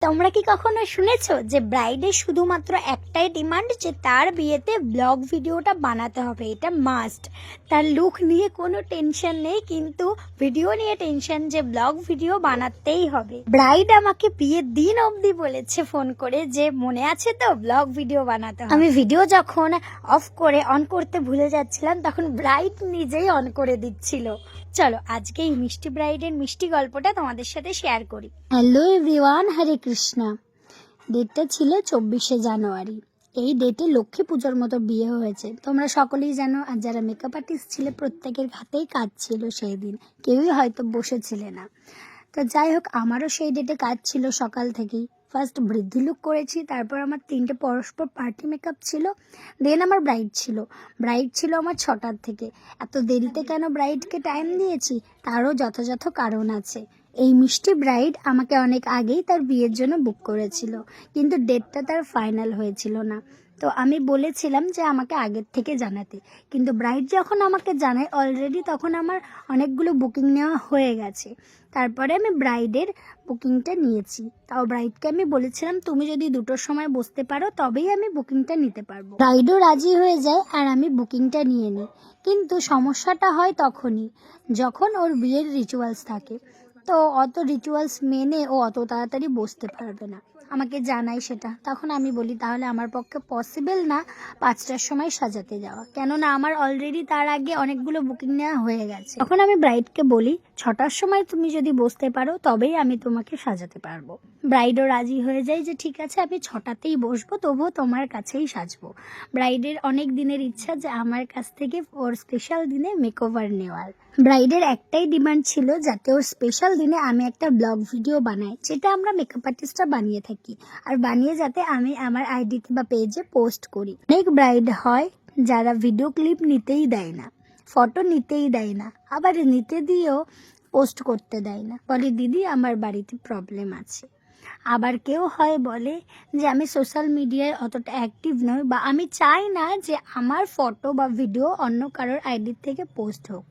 তোমরা কি কখনো শুনেছো যে ব্রাইডের শুধুমাত্র একটাই ডিমান্ড যে তার বিয়েতে ব্লগ ভিডিওটা বানাতে হবে, এটা মাস্ট। তার লুক নিয়ে কোনো টেনশন নেই, কিন্তু ভিডিও নিয়ে টেনশন যে ব্লগ ভিডিও বানাতেই হবে। ব্রাইড আমাকে বিয়ের দিন অবধি বলেছে ফোন করে যে মনে আছে তো ব্লগ ভিডিও বানাতে হবে। আমি ভিডিও যখন অফ করে অন করতে ভুলে যাচ্ছিলাম তখন ব্রাইড নিজেই অন করে দিচ্ছিল। চলো আজকে এই মিষ্টি ব্রাইডের মিষ্টি গল্পটা তোমাদের সাথে শেয়ার করি। হ্যালো এভরিওয়ান, হরে কৃষ্ণা। ডেটটা ছিল 24শে জানুয়ারি। এই ডেটে লক্ষ্মী পুজোর মতো বিয়ে হয়েছে, তোমরা সকলেই জানো। আর যারা মেকআপ আর্টিস্ট ছিল প্রত্যেকের হাতেই কাজ ছিল সেই দিন, কেউই হয়তো বসেছিলে না। তো যাই হোক, আমারও সেই ডেটে কাজ ছিল সকাল থেকেই। ফার্স্ট বৃদ্ধি লুক করেছি, তারপর আমার 3টে পরস্পর পার্টি মেকআপ ছিল, দেন আমার ব্রাইড ছিল আমার 6টার থেকে। এত দেরিতে কেন ব্রাইডকে টাইম দিয়েছি তারও যথাযথ কারণ আছে। এই মিষ্টি ব্রাইড আমাকে অনেক আগেই তার বিয়ের জন্য বুক করেছিল, কিন্তু ডেটটা তার ফাইনাল হয়েছিল না। তো আমি বলেছিলাম যে আমাকে আগের থেকে জানাতে, কিন্তু ব্রাইড যখন আমাকে জানায় অলরেডি তখন আমার অনেকগুলো বুকিং নেওয়া হয়ে গেছে। তারপরে আমি ব্রাইডের বুকিংটা নিয়েছি। তাও ব্রাইডকে আমি বলেছিলাম তুমি যদি 2টোর সময় বসতে পারো তবেই আমি বুকিংটা নিতে পারবো। ব্রাইডও রাজি হয়ে যায় আর আমি বুকিংটা নিয়ে নিই। কিন্তু সমস্যাটা হয় তখনই যখন ওর বিয়ের রিচুয়ালস থাকে। তো অত রিচুয়ালস মেনে ও অত তাড়াতাড়ি বসতে পারবে না, আমাকে জানাই সেটা। তখন আমি বলি তাহলে আমার পক্ষে পসিবল না 5টার সময় সাজাতে যাওয়া, কেননা আমার অলরেডি তার আগে অনেকগুলো বুকিং নেওয়া হয়ে গেছে। তখন আমি ব্রাইডকে বলি 6টার সময় তুমি যদি বসতে পারো তবেই আমি তোমাকে সাজাতে পারবো। ব্রাইডও রাজি হয়ে যায় যে ঠিক আছে আমি 6টাতেই বসবো, তবুও তোমার কাছেই সাজবো। ব্রাইডের অনেক দিনের ইচ্ছা যে আমার কাছ থেকে ওর স্পেশাল দিনে মেকওভার নেওয়ার। ব্রাইডের একটাই ডিমান্ড ছিল যাতে ওর স্পেশাল দিনে আমি একটা ব্লগ ভিডিও বানাই, যেটা আমরা মেকআপ আর্টিস্টরা বানিয়ে থাকি, আর বানিয়ে যাতে আমি আমার আইডিতে বা পেজে পোস্ট করি। অনেক ব্রাইড হয় যারা ভিডিও ক্লিপ নিতেই দেয় না, ফটো নিতেই দেয় না, আবার নিতে দিয়েও পোস্ট করতে দেয় না, বলে দিদি আমার বাড়িতে প্রবলেম আছে। আবার কেউ হয় বলে যে আমি সোশ্যাল মিডিয়ায় অতটা অ্যাক্টিভ নই, বা আমি চাই না যে আমার ফটো বা ভিডিও অন্য কারোর আইডির থেকে পোস্ট হোক।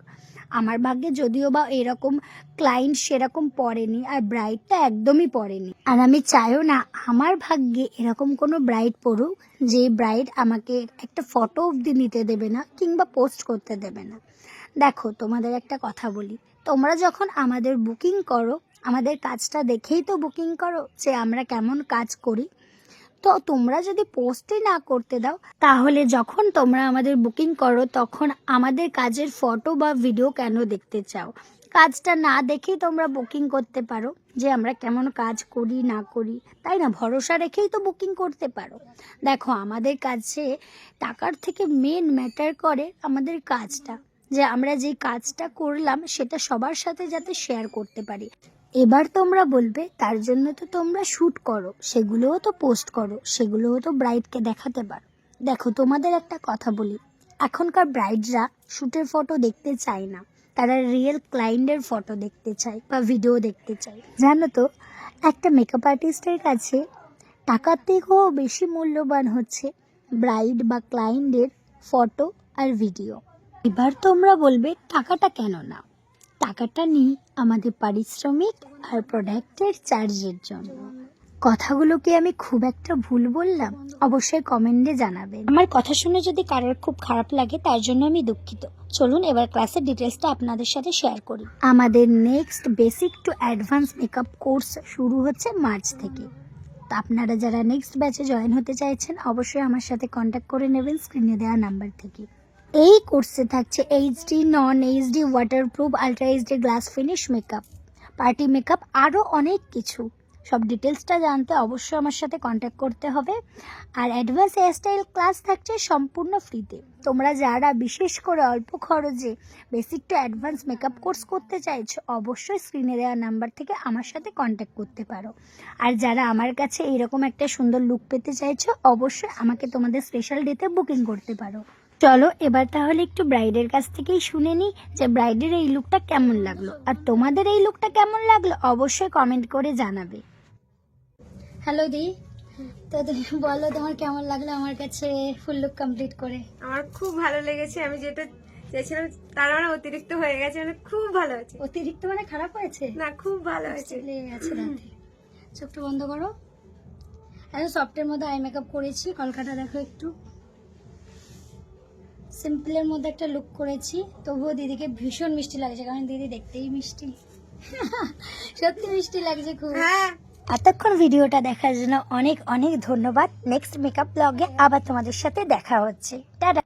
আমার ভাগ্যে যদিও বা এরকম ক্লায়েন্ট সেরকম পড়েনি, আর ব্রাইডটা একদমই পড়েনি। আর আমি চাইও না আমার ভাগ্যে এরকম কোনো ব্রাইড পড়ুক যে ব্রাইড আমাকে একটা ফটো অবধি নিতে দেবে না কিংবা পোস্ট করতে দেবে না। দেখো তোমাদের একটা কথা বলি, তোমরা যখন আমাদের বুকিং করো আমাদের কাজটা দেখেই তো বুকিং করো যে আমরা কেমন কাজ করি। তো তোমরা যদি পোস্টই না করতে দাও তাহলে যখন তোমরা আমাদের বুকিং করো তখন আমাদের কাজের ফটো বা ভিডিও কেন দেখতে চাও? কাজটা না দেখেই তোমরা বুকিং করতে পারো যে আমরা কেমন কাজ করি না করি, তাই না? ভরসা রেখেই তো বুকিং করতে পারো। দেখো আমাদের কাছে টাকার থেকে মেন ম্যাটার করে আমাদের কাজটা, যে আমরা যে কাজটা করলাম সেটা সবার সাথে যাতে শেয়ার করতে পারি। এবার তোমরা বলবে তার জন্য তো তোমরা শ্যুট করো, সেগুলোও তো পোস্ট করো, সেগুলোও তো ব্রাইডকে দেখাতে পারো। দেখো তোমাদের একটা কথা বলি, এখনকার ব্রাইডরা শ্যুটের ফটো দেখতে চায় না, তারা রিয়েল ক্লায়েন্টের ফটো দেখতে চায় বা ভিডিও দেখতে চায়। জানো তো, একটা মেকআপ আর্টিস্টের কাছে টাকার থেকেও বেশি মূল্যবান হচ্ছে ব্রাইড বা ক্লায়েন্টের ফটো আর ভিডিও। এবার তোমরা বলবে টাকাটা কেন না? টাকাটা নিই আমাদের পারিশ্রমিক আর প্রোডাক্টের চার্জের জন্য। কথাগুলো কি আমি খুব একটা ভুল বললাম? অবশ্যই কমেন্টে জানাবেন। আমার কথা শুনে যদি কারোর খুব খারাপ লাগে তার জন্য আমি দুঃখিত। চলুন এবার ক্লাসের ডিটেলসটা আপনাদের সাথে শেয়ার করি। আমাদের next basic to advance makeup course শুরু হচ্ছে মার্চ থেকে। তো আপনারা যারা নেক্সট ব্যাচে জয়েন হতে চাইছেন অবশ্যই আমার সাথে কন্ট্যাক্ট করে নেবেন স্ক্রিনে দেওয়া নাম্বার থেকে। এই কোর্সে থাকছে এইচডি, নন HD, waterproof, ultra HD glass finish makeup, party makeup, আরও অনেক কিছু। সব ডিটেলসটা জানতে অবশ্যই আমার সাথে কন্ট্যাক্ট করতে হবে। আর অ্যাডভান্স হেয়ারস্টাইল ক্লাস থাকছে সম্পূর্ণ ফ্রিতে। তোমরা যারা বিশেষ করে অল্প খরচে basic to advance makeup course করতে চাইছো অবশ্যই স্ক্রিনে দেওয়া নাম্বার থেকে আমার সাথে কন্ট্যাক্ট করতে পারো। আর যারা আমার কাছে এইরকম একটা সুন্দর লুক পেতে চাইছো অবশ্যই আমাকে তোমাদের স্পেশাল ডেতে বুকিং করতে পারো। চলো এবার তাহলে একটু ব্রাইডের কাছ থেকেই শুনে নিই যে ব্রাইডের এই লুকটা কেমন লাগলো, আর তোমাদের এই লুকটা কেমন লাগলো অবশ্যই কমেন্ট করে জানাবে। হ্যালো দি, তো তুমি বলো তোমার কেমন লাগলো আমার কাছে ফুল লুক কমপ্লিট করে? আমার খুব ভালো লেগেছে, আমি যেটা চেয়েছিলাম তার মানে অতিরিক্ত হয়ে গেছে, মানে খুব ভালো হয়েছে। অতিরিক্ত মানে খারাপ হয়েছে না, খুব ভালো হয়েছে। চলে গেছে রাতে। চোখটা বন্ধ করো। এত সফটের মধ্যে আই মেকআপ করেছি, কলকাতা দেখো একটু সিম্পলের মধ্যে একটা লুক করেছি, তবুও দিদিকে ভীষণ মিষ্টি লাগছে, কারণ দিদি দেখতেই মিষ্টি। সত্যি মিষ্টি লাগছে খুব। হ্যাঁ এতক্ষণ ভিডিওটা দেখার জন্য অনেক অনেক ধন্যবাদ। নেক্সট মেকআপ ব্লগে আবার তোমাদের সাথে দেখা হচ্ছে। টাটা।